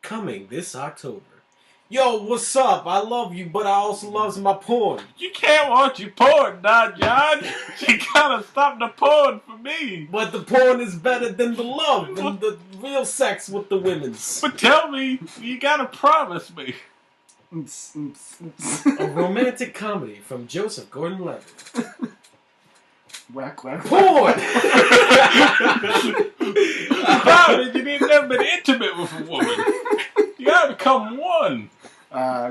coming this October. Yo, what's up? I love you, but I also loves my porn. You can't watch your porn, Don John. You gotta stop the porn for me. But the porn is better than the love and the real sex with the women's. But tell me, you gotta promise me. A romantic comedy from Joseph Gordon-Levitt. Whack. Porn! Promise, you ain't never been intimate with a woman. You gotta become one.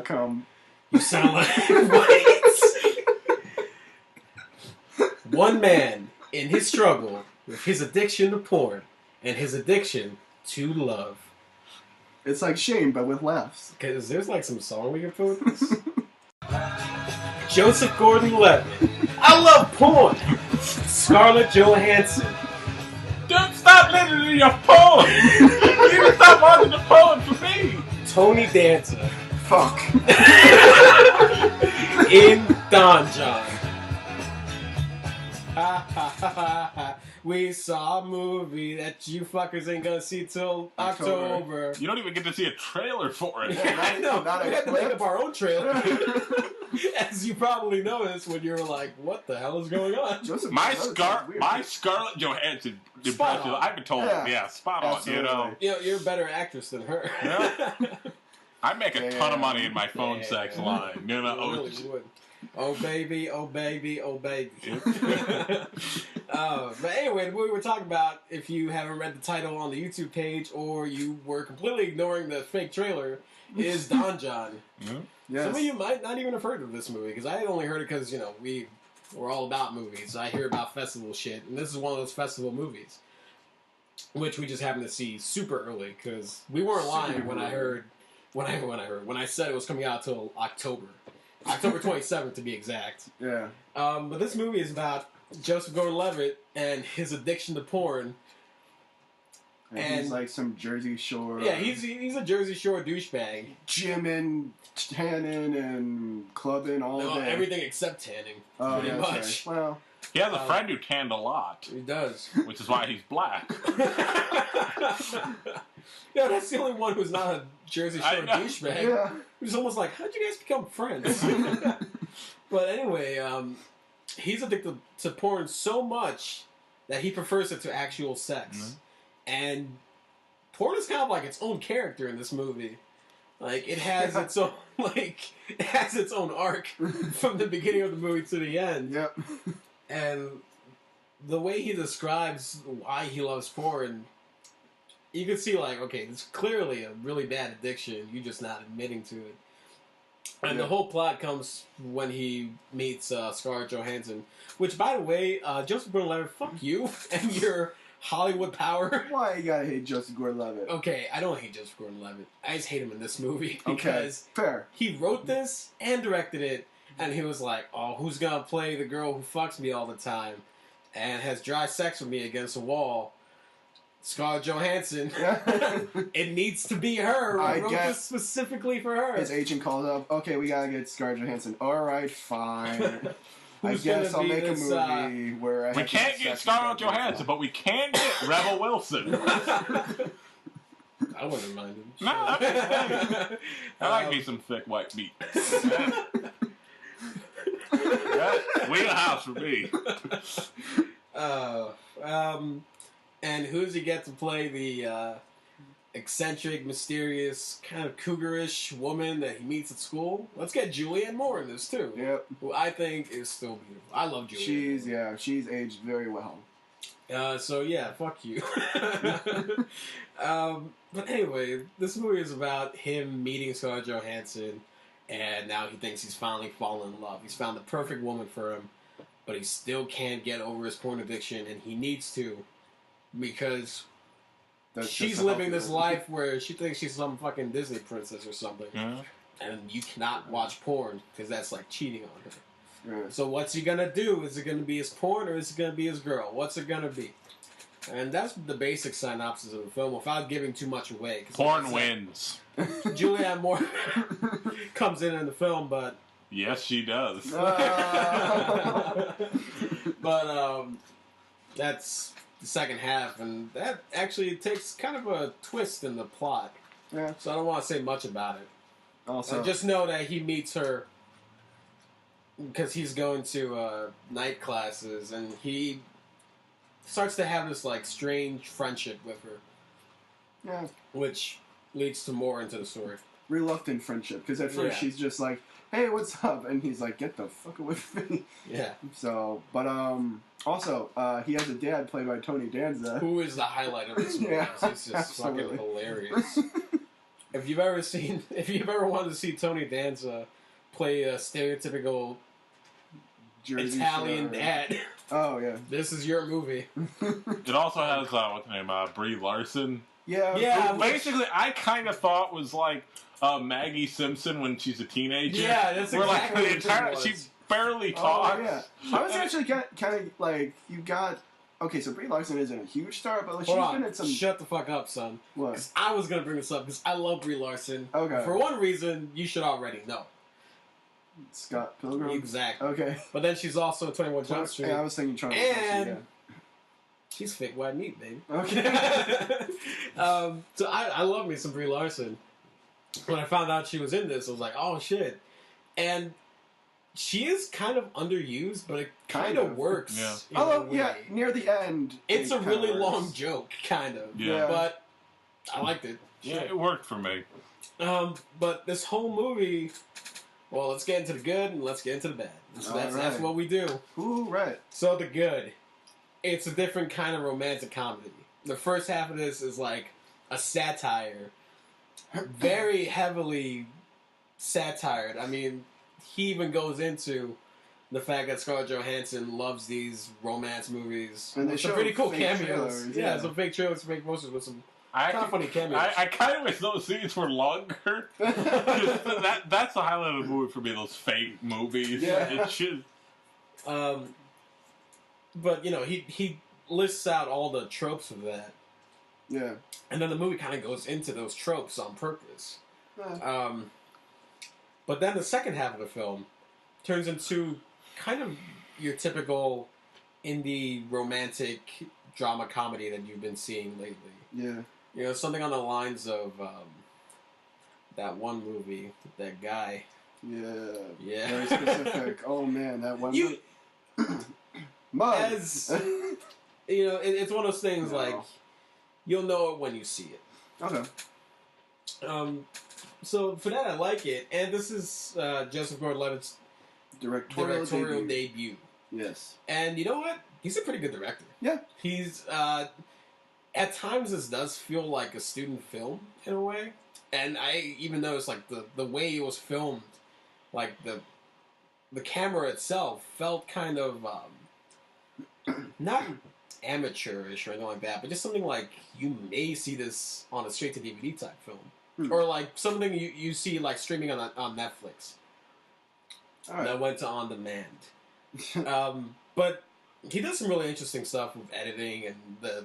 Come. You sound like... What? One man in his struggle with his addiction to porn and his addiction to love. It's like Shane, but with laughs. Because there's like some song we can put with this. Joseph Gordon-Levitt. I love porn. Scarlett Johansson. Don't stop listening to your porn. You need to stop watching the porn for me. Tony Danza. Fuck. In Don John. We saw a movie that you fuckers ain't gonna see till October. You don't even get to see a trailer for it. I know. Not We a had to make clip. up our own trailer. As you probably noticed when you were like, what the hell is going on? My Scarlett Johansson Spot impression, on. I've been told, Yeah, spot absolutely. on, You know, you're a better actress than her. Yeah. I make a ton of money in my phone Yeah. sex line. You know, You really would. Oh baby, oh baby, oh baby. But anyway, the movie we're talking about, if you haven't read the title on the YouTube page or you were completely ignoring the fake trailer, is Don John. Yes. Some of you might not even have heard of this movie, because I only heard it because, you know, we're all about movies. I hear about festival shit, and this is one of those festival movies, which we just happened to see super early, because we weren't lying when I said it was coming out till October 27th to be exact. Yeah. But this movie is about Joseph Gordon-Levitt and his addiction to porn. And he's like some Jersey Shore. Yeah, he's a Jersey Shore douchebag. Gymming, tanning, and clubbing all day. Everything except tanning, Oh, pretty yeah, much. okay. Well, he has a friend who tanned a lot, He does. which is why he's black. Yeah, that's the only one who's not a Jersey Shore I know. douchebag. yeah. Who's almost like, how'd you guys become friends? But anyway, he's addicted to porn so much that he prefers it to actual sex. Mm-hmm. And porn is kind of like its own character in this movie. Like, it has its own, it has its own arc from the beginning of the movie to the end. Yep. And the way he describes why he loves porn, you can see, like, okay, it's clearly a really bad addiction. You're just not admitting to it. And the whole plot comes when he meets Scarlett Johansson. Which, by the way, Joseph Gordon-Levitt, fuck you and your Hollywood power. Why you gotta hate Joseph Gordon-Levitt? Okay, I don't hate Joseph Gordon-Levitt. I just hate him in this movie Okay, because fair. he wrote this and directed it, and he was like, oh, who's gonna play the girl who fucks me all the time and has dry sex with me against a wall? Scarlett Johansson. It needs to be her. I wrote this specifically for her. His agent calls up, okay, we gotta get Scarlett Johansson. Alright, fine. I Who's guess gonna I'll be make this, a movie where I We have can't sex get with Scarlett Johansson, but we can get Rebel Wilson. I wouldn't mind him. No, I'm just saying. I like me some thick white meat. Wheelhouse for me. And who does he get to play the eccentric, mysterious, kind of cougarish woman that he meets at school? Let's get Julianne Moore in this too. Yep. Who I think is still beautiful. I love Julianne. She's aged very well. So yeah, fuck you. But anyway, this movie is about him meeting Scarlett Johansson, and now he thinks he's finally fallen in love. He's found the perfect woman for him, but he still can't get over his porn addiction, and he needs to, because she's living this life where she thinks she's some fucking Disney princess or something, and you cannot watch porn because that's like cheating on her. Yeah. So what's he gonna do? Is it gonna be his porn or is it gonna be his girl? What's it gonna be? And that's the basic synopsis of the film without giving too much away. Porn wins. Julianne Moore comes in the film, but yes, she does. but that's the second half, and that actually takes kind of a twist in the plot. Yeah. So I don't want to say much about it. Also, Just know that he meets her because he's going to night classes, and he starts to have this like strange friendship with her. yeah, Which leads to more into the story. reluctant friendship, because at first she's just like, "Hey, what's up?" and he's like, "Get the fuck away from me." Yeah. So, but also, he has a dad played by Tony Danza, Who is the highlight of this movie? Yeah, He's just absolutely. fucking hilarious. If you've ever wanted to see Tony Danza play a stereotypical Jersey Italian Shore. dad, Oh yeah. this is your movie. It also has what's her name, Brie Larson. Yeah. Yeah. Who basically, I kind of thought was like Maggie Simpson when she's a teenager. Yeah, that's Where exactly like the what entire it was. she barely talks. Oh yeah. I was actually kind of like, you got. Okay, so Brie Larson isn't a huge star, but like, she's Hold on, been in some. shut the fuck up, son. What? 'Cause I was gonna bring this up because I love Brie Larson. Okay. For one reason, you should already know. Scott Pilgrim. Exactly. Okay. But then she's also in 21 Jump Street. Yeah, I was thinking Charlie. And she's fake white meat, baby. Okay. So I love me some Brie Larson. When I found out she was in this, I was like, oh shit. And she is kind of underused, but it kind of works. Yeah. in a Although, yeah, way. near the end, It's it a really kinda works. long joke, kind of. Yeah. But I liked it. Yeah, it worked for me. But this whole movie, well, let's get into the good and let's get into the bad. So that's Alright. what we do. Ooh, right. So the good, it's a different kind of romantic comedy. The first half of this is like a satire, very heavily satired. I mean, he even goes into the fact that Scarlett Johansson loves these romance movies. And they With some show pretty cool fake cameos. trailers, Yeah, yeah. some fake trailers, fake posters with some I kind of funny cameos. I kind of wish those scenes were longer. 'Cause that's the highlight of the movie for me. Those fake movies. Yeah. It's just But you know, he lists out all the tropes of that, Yeah. and then the movie kind of goes into those tropes on purpose. But then the second half of the film turns into kind of your typical indie romantic drama comedy that you've been seeing lately. Yeah. You know, something on the lines of that one movie, that guy. Yeah. Yeah. Very specific. Oh man, that one. You, Mud. as you know, it's one of those things No. like you'll know it when you see it. Okay. So for that, I like it, and this is Joseph Gordon-Levitt's directorial debut. Yes. And you know what? He's a pretty good director. Yeah. He's at times this does feel like a student film in a way, and I even noticed like the way it was filmed, like the camera itself felt kind of not amateurish or anything like that, but just something like you may see this on a straight to DVD type film. Or like something you see like streaming on Netflix. All right. That went to on demand. But he does some really interesting stuff with editing and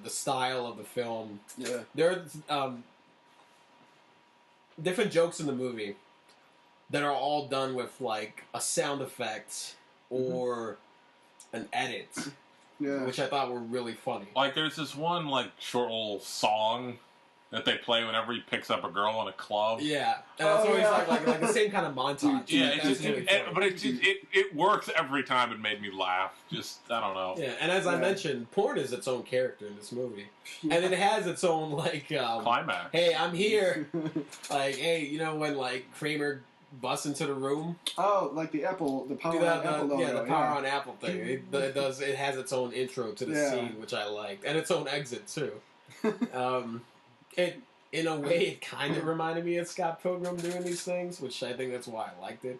the style of the film. Yeah. There are different jokes in the movie that are all done with like a sound effect or an edit, Yeah. which I thought were really funny. like there's this one like short little song that they play whenever he picks up a girl in a club. Yeah, and it's always like the same kind of montage. Yeah, That's it's just, really funny. but it works every time. It made me laugh. Just I don't know. Yeah, and as I Yeah. mentioned, porn is its own character in this movie, and it has its own like Climax. hey, I'm here. Like, hey, you know when like Kramer busts into the room, Oh, like the Apple, the Power do that, on Apple logo. yeah, the Power on Apple thing. It has its own intro to the Yeah. scene, which I liked, and its own exit too. It in a way it kind of reminded me of Scott Pilgrim doing these things, which I think that's why I liked it.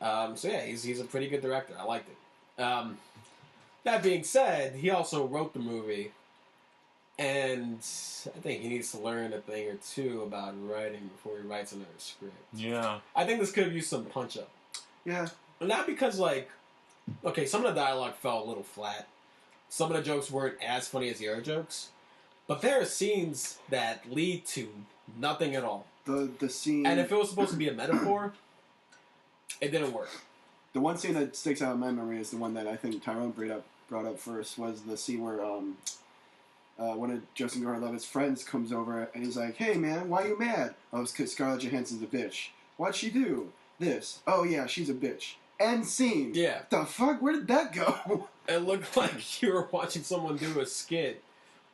So yeah, he's a pretty good director. I liked it. That being said, he also wrote the movie, and I think he needs to learn a thing or two about writing before he writes another script. Yeah. I think this could have used some punch up. Yeah. Not because, like, okay, some of the dialogue fell a little flat. Some of the jokes weren't as funny as the other jokes. But there are scenes that lead to nothing at all. The scene. And if it was supposed to be a metaphor, it didn't work. The one scene that sticks out in my memory is the one that I think Tyrone brought up first, was the scene where one of Joseph Gordon-Levitt's friends comes over and he's like, "Hey man, why you mad?" "Oh, it's because Scarlett Johansson's a bitch." "What'd she do?" "This." "Oh yeah, she's a bitch." End scene. Yeah. The fuck? Where did that go? It looked like you were watching someone do a skit,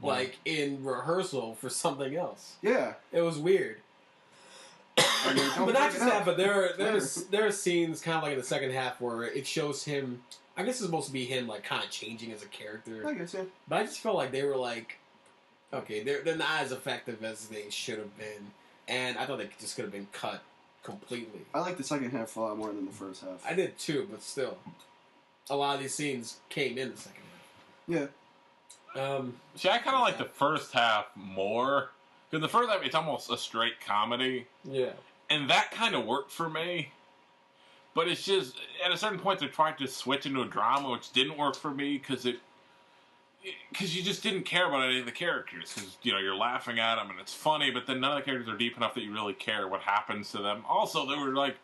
like in rehearsal for something else. Yeah. It was weird. But not just that, but there are scenes kind of like in the second half where it shows him. I guess it's supposed to be him like kind of changing as a character. I guess, yeah. But I just felt like they were like, okay, they're not as effective as they should have been, and I thought they just could have been cut completely. I like the second half a lot more than the first half. I did too, but still, a lot of these scenes came in the second half. Yeah. See, I kind of like the first half more. Because the first half, it's almost a straight comedy. Yeah. And that kind of worked for me. But it's just, at a certain point, they tried to switch into a drama, which didn't work for me because you just didn't care about any of the characters. Because, you're laughing at them and it's funny, but then none of the characters are deep enough that you really care what happens to them. Also, there were, like,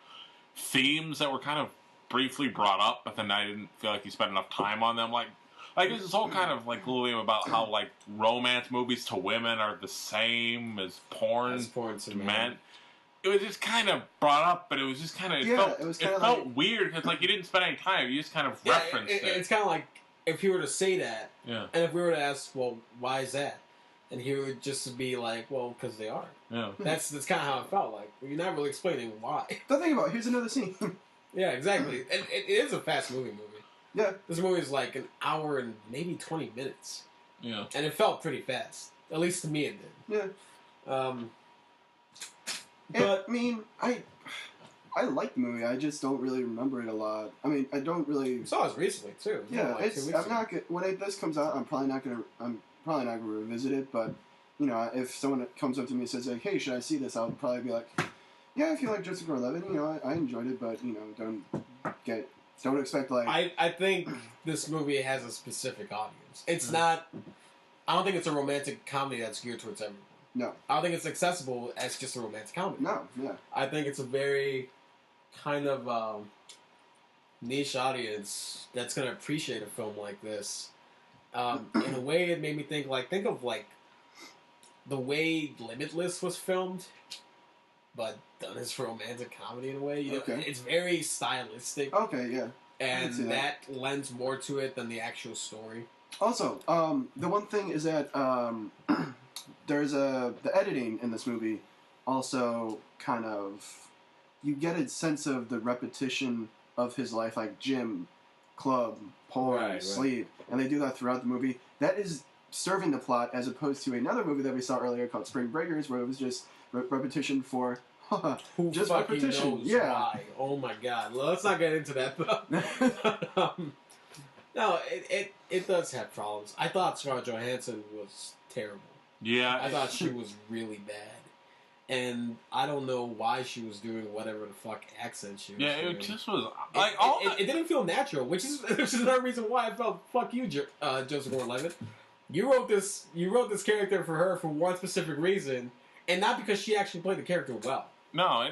themes that were kind of briefly brought up, but then I didn't feel like you spent enough time on them. Like there's this whole kind of, like, little theme about how, like, romance movies to women are the same as porn to men. It was just kind of brought up, but it was just kind of... It felt weird, because, like, you didn't spend any time. You just kind of referenced it. It's kind of like, if you were to say that, and if we were to ask, well, why is that? And he would just be like, well, because they are. Yeah. That's kind of how it felt like. You're not really explaining why. Don't think about it. Here's another scene. Yeah, exactly. And it is a fast-moving movie. Yeah. This movie is like an hour and maybe 20 minutes. Yeah. And it felt pretty fast. At least to me it did. Yeah. But I mean, I like the movie. I just don't really remember it a lot. I mean, I don't really. You saw it recently too. Yeah, I'm not. When this comes out, I'm probably not gonna revisit it. But if someone comes up to me and says like, "Hey, should I see this?" I'll probably be like, "Yeah, if you like Joseph Gordon-Levitt, I enjoyed it, but don't expect like." I think this movie has a specific audience. It's not. I don't think it's a romantic comedy that's geared towards everyone. No. I don't think it's accessible as just a romantic comedy. No, yeah. I think it's a very kind of niche audience that's going to appreciate a film like this. In a way, it made me think of the way Limitless was filmed, but done as romantic comedy in a way. Okay. It's very stylistic. Okay, yeah. And that lends more to it than the actual story. Also, the one thing is that there's the editing in this movie also kind of, you get a sense of the repetition of his life, like gym, club, porn, sleep, and they do that throughout the movie. That is serving the plot as opposed to another movie that we saw earlier called Spring Breakers, where it was just repetition for just repetition. Knows why? Oh my god! Well, let's not get into that. No, it does have problems. I thought Scarlett Johansson was terrible. Yeah. I thought she was really bad. And I don't know why she was doing whatever the fuck accent she was doing. Yeah, it just was... It didn't feel natural, which is another reason why I felt, fuck you, Joseph Gordon-Levitt. You wrote this character for her for one specific reason, and not because she actually played the character well. No, all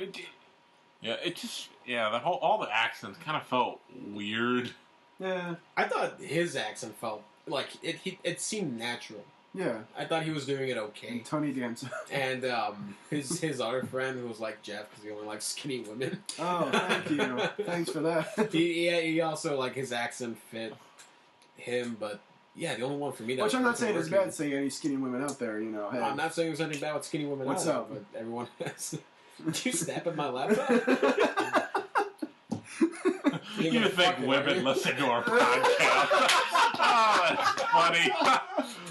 the accents kind of felt weird. Yeah. I thought his accent felt like it seemed natural. Yeah. I thought he was doing it okay. And Tony Danza. And his other friend who was like Jeff because he only likes skinny women. Oh, thank you. Thanks for that. he also his accent fit him, but yeah, the only one for me that. Which I'm not saying is bad saying any skinny women out there, Hey. I'm not saying there's anything bad with skinny women. What's up? But everyone has. Did you snap at my laptop? You think women listen to our podcast? Oh, that's funny.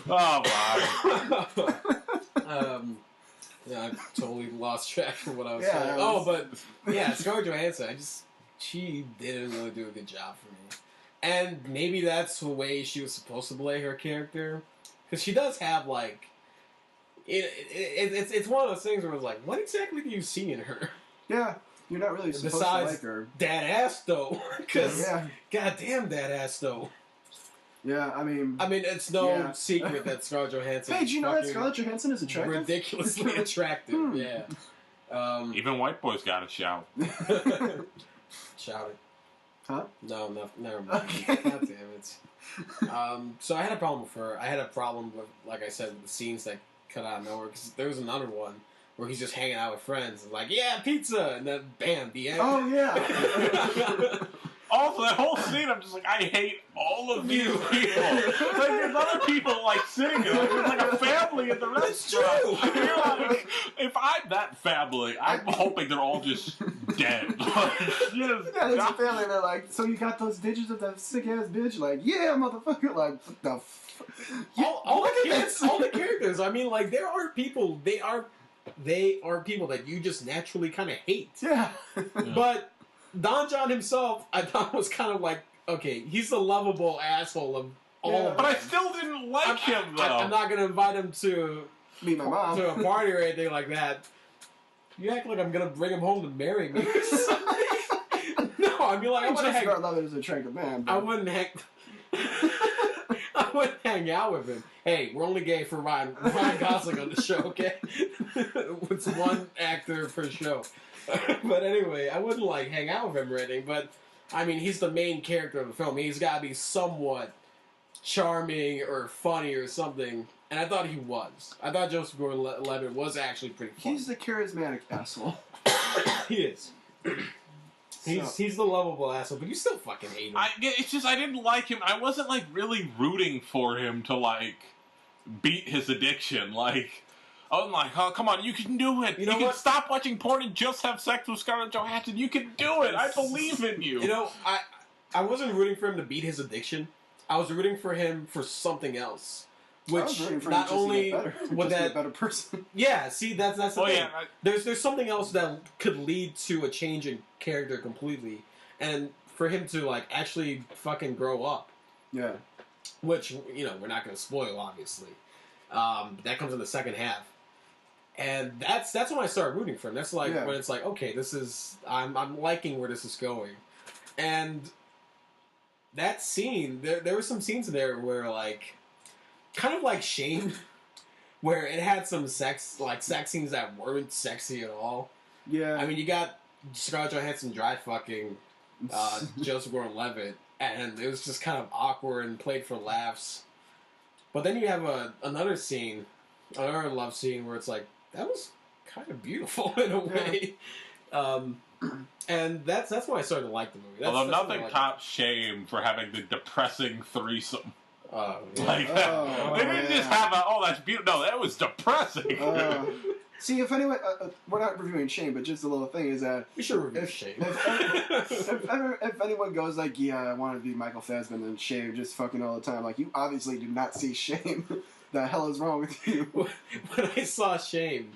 Oh, my. Yeah, I totally lost track of what I was saying. But yeah, Scarlett Johansson, she didn't really do a good job for me. And maybe that's the way she was supposed to play her character. Because she does have, it's one of those things where it's like, what exactly do you see in her? Yeah. You're not really supposed to like her. That ass, though. Because, goddamn that ass, though. Yeah, I mean, it's no secret that Scarlett Johansson. Hey, do you know that Scarlett Johansson is attractive? Ridiculously attractive. Yeah. Even white boys got to shout. Shout it. Huh? No, never mind. Okay. God damn it. So I had a problem with her. I had a problem with, like I said, with the scenes that cut out of nowhere. Because there was another one where he's just hanging out with friends. And like, yeah, pizza! And then, bam, the end. Oh, yeah. Also, that whole scene, I'm just like, I hate all of these people. Like, there's other people, like, sitting there. There's, like, a family in the restaurant. You're like, if I'm that family, I'm hoping they're all just dead. Like, just Yeah, there's a family. They're like, so you got those digits of that sick ass bitch? Like, yeah, motherfucker. Like, what the All the characters. I mean, like, there are people, they are people that you just naturally kind of hate. Yeah. But Don John himself, I thought was kind of like, okay, he's the lovable asshole of all of them. But I still didn't like him, though. I'm not going to invite him to Meet my mom. to a party or anything like that. You act like I'm going to bring him home to marry me or something. No, I mean, like, I want to hang... love it as a attractive man. But... I wouldn't hang out with him. Hey, we're only gay for Ryan Gosling on the show, okay? It's one actor per show. But anyway, I wouldn't, like, hang out with him or anything, but, I mean, he's the main character of the film. He's got to be somewhat charming or funny or something, and I thought he was. I thought Joseph Gordon-Levitt was actually pretty funny. He's the charismatic asshole. He is. He's the lovable asshole, but you still fucking hate him. It's just, I didn't like him. I wasn't, like, really rooting for him to, like, beat his addiction. Like... I'm like, oh, come on, you can do it. You can stop watching porn and just have sex with Scarlett Johansson. You can do it. I believe in you. You know, I wasn't rooting for him to beat his addiction. I was rooting for him for something else. Which not only would that be a better person. Yeah, see, that's the thing. Yeah, There's something else that could lead to a change in character completely, and for him to like actually fucking grow up. Yeah. Which we're not going to spoil, obviously. That comes in the second half. And that's when I started rooting for him. That's like when it's like, okay, this is I'm liking where this is going. And that scene, there were some scenes in there where like kind of like Shame, where it had some sex scenes that weren't sexy at all. Yeah. I mean, you got Scarlett Johansson dry fucking Joseph Gordon-Levitt, and it was just kind of awkward and played for laughs. But then you have another love scene where it's like, that was kind of beautiful in a way. And that's why I started to like the movie. Although nothing tops Shame for having the depressing threesome. Like that. They didn't just have that's beautiful. No, that was depressing. See, if anyone, we're not reviewing Shame, but just a little thing is that we should review Shame. If anyone goes like, yeah, I want to be Michael Fassbender and Shame just fucking all the time, like you obviously did not see Shame. The hell is wrong with you? When I saw Shame,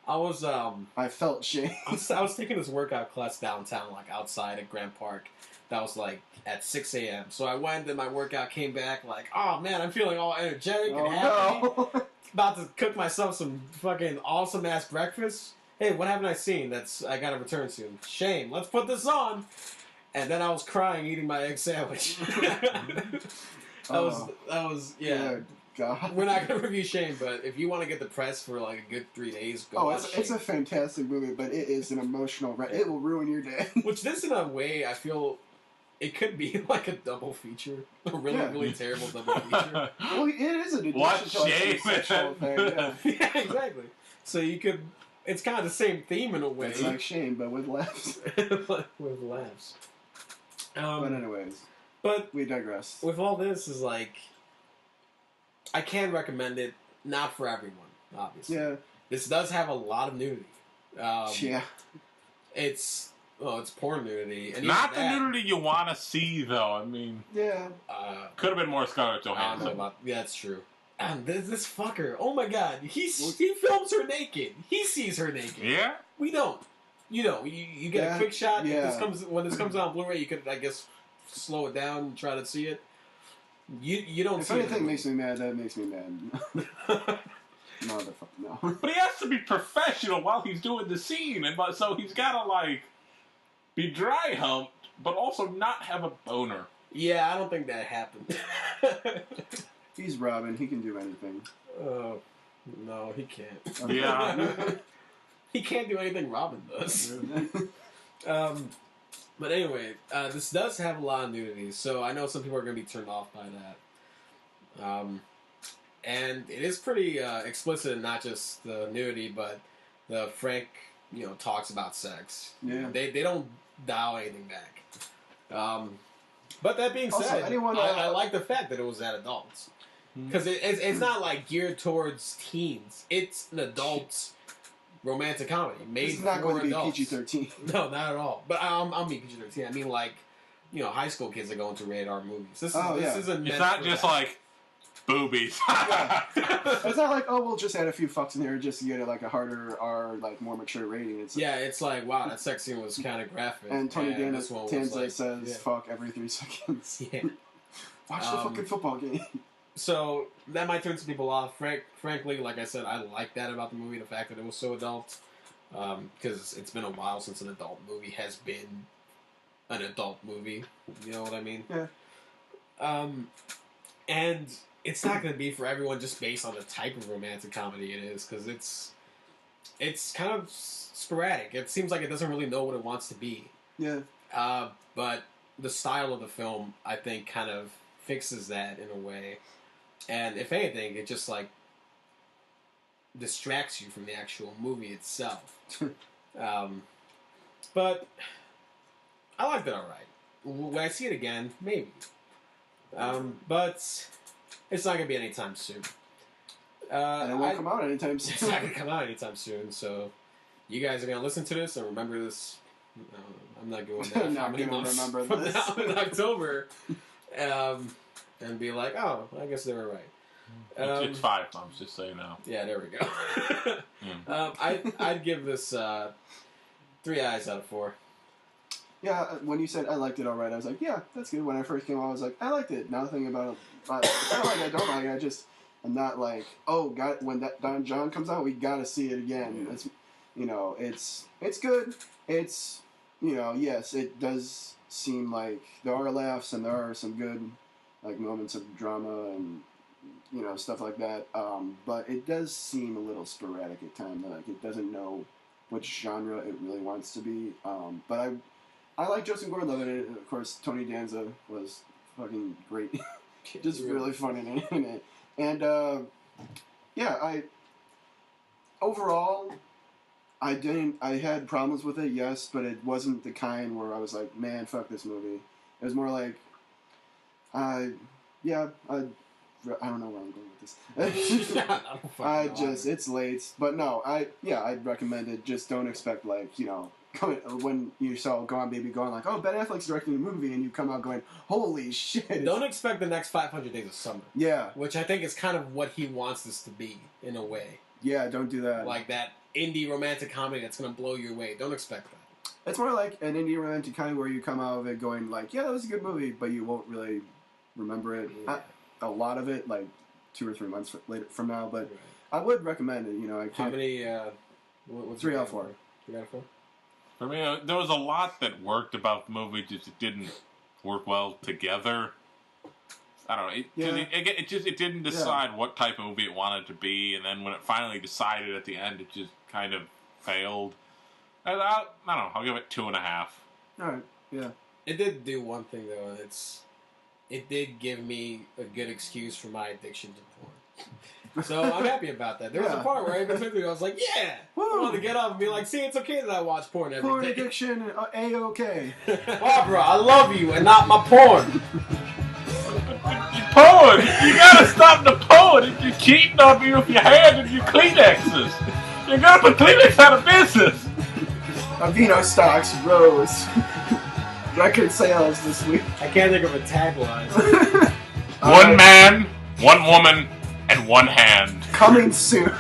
I was I felt shame. I was taking this workout class downtown, like outside at Grant Park. That was like at 6 a.m. So I went, and my workout came back like, oh man, I'm feeling all energetic and happy. No. About to cook myself some fucking awesome ass breakfast. Hey, what haven't I seen? I gotta return soon. Shame. Let's put this on. And then I was crying eating my egg sandwich. That was yeah. God. We're not going to review Shame, but if you want to get the press for like a good 3 days, go watch Shame. It's a fantastic movie, but it is an emotional... It will ruin your day. Which this, in a way, I feel it could be like a double feature. A really terrible double feature. Well, it is an addition to Shame, a sexual thing, yeah. Yeah, exactly. So you could... It's kind of the same theme in a way. It's like Shame, but with laughs. With laughs. But anyways. But... We digress. With all this, is like... I can recommend it, not for everyone, obviously. Yeah. This does have a lot of nudity. Yeah. It's porn nudity. And not the nudity you want to see, though. I mean... Yeah. Could have been more Scarlett Johansson. Yeah, that's true. And this fucker, oh my god, he films her naked. He sees her naked. Yeah? We don't. You get a quick shot. Yeah. When this comes out on Blu-ray, you could, I guess, slow it down and try to see it. You don't if see anything it. makes me mad, that makes me mad. No. But he has to be professional while he's doing the scene, and so he's got to, like, be dry humped, but also not have a boner. Yeah, I don't think that happened. He's Robin. He can do anything. Oh, no, he can't. Yeah. He can't do anything Robin does. But anyway, this does have a lot of nudity, so I know some people are going to be turned off by that. And it is pretty explicit, in not just the nudity, but the Frank, talks about sex. Yeah. They don't dial anything back. But that being said, I like the fact that it was at adults. Because it's not like geared towards teens. It's an adult's romantic comedy made It's not for going to be adults. PG-13. No, not at all. But I'll mean PG-13. I mean, like, high school kids are going to rated R movies. This is a. It's not just like boobies. Yeah. It's not like, we'll just add a few fucks in there just to get like a harder R, like more mature rating. It's like, wow, that sex scene was kind of graphic. And Tony Danza like, says fuck every 3 seconds. Yeah. Watch the fucking football game. So that might turn some people off. Frankly, like I said, I like that about the movie, the fact that it was so adult. Because it's been a while since an adult movie has been an adult movie. You know what I mean? Yeah. And it's not going to be for everyone just based on the type of romantic comedy it is, because it's kind of sporadic. It seems like it doesn't really know what it wants to be. Yeah. But the style of the film, I think, kind of fixes that in a way. And if anything, it just like distracts you from the actual movie itself. But I liked it all right. When I see it again, maybe. But it's not going to be anytime soon. And it won't come out anytime soon. It's not going to come out anytime soon, so you guys are going to listen to this and remember this. I'm not going to not going to remember from this. now in October. And be like, oh, I guess they were right. It's 5 months, just so you know. Yeah, there we go. I'd give this 3 eyes out of 4. Yeah, when you said I liked it all right, I was like, yeah, that's good. When I first came out, I was like, I liked it. Now the thing about it, I don't like it. I'm not like, when that Don John comes out, we gotta see it again. It's, it's good. It's, yes, it does seem like there are laughs and there are some good, like, moments of drama and, stuff like that. But it does seem a little sporadic at times. Like, it doesn't know which genre it really wants to be. But I like Joseph Gordon-Levitt in it. Of course, Tony Danza was fucking great. Just really funny in it. And, overall, I had problems with it, yes, but it wasn't the kind where I was like, man, fuck this movie. It was more like, I don't know where I'm going with this. It's late, but no, I'd recommend it. Just don't expect, like, when you saw Go On Baby going like, oh, Ben Affleck's directing a movie, and you come out going, holy shit. Don't expect the next 500 Days of Summer. Yeah. Which I think is kind of what he wants this to be, in a way. Yeah, don't do that. Like that indie romantic comedy that's going to blow you away. Don't expect that. It's more like an indie romantic comedy where you come out of it going like, yeah, that was a good movie, but you won't really remember it. Yeah. A lot of it, like 2 or 3 months later from now, but right. I would recommend it. How many? 3 out of 4. 3 out of 4. For me, there was a lot that worked about the movie, just it didn't work well together. I don't know. It didn't decide what type of movie it wanted to be, and then when it finally decided at the end, it just kind of failed. I don't know. I'll give it 2.5. All right. Yeah. It did do one thing though. It did give me a good excuse for my addiction to porn. So I'm happy about that. There was a part where I was like, yeah! I wanted to get up and be like, see, it's okay that I watch porn every day. Porn addiction, A-okay. Barbara, I love you and not my porn. Porn! You gotta stop the porn! If you're cheating on me with your hand and your Kleenexes. You're gonna put Kleenex out of business! Avino stocks rose. Record sales this week. I can't think of a tagline. One man, one woman, and one hand. Coming soon.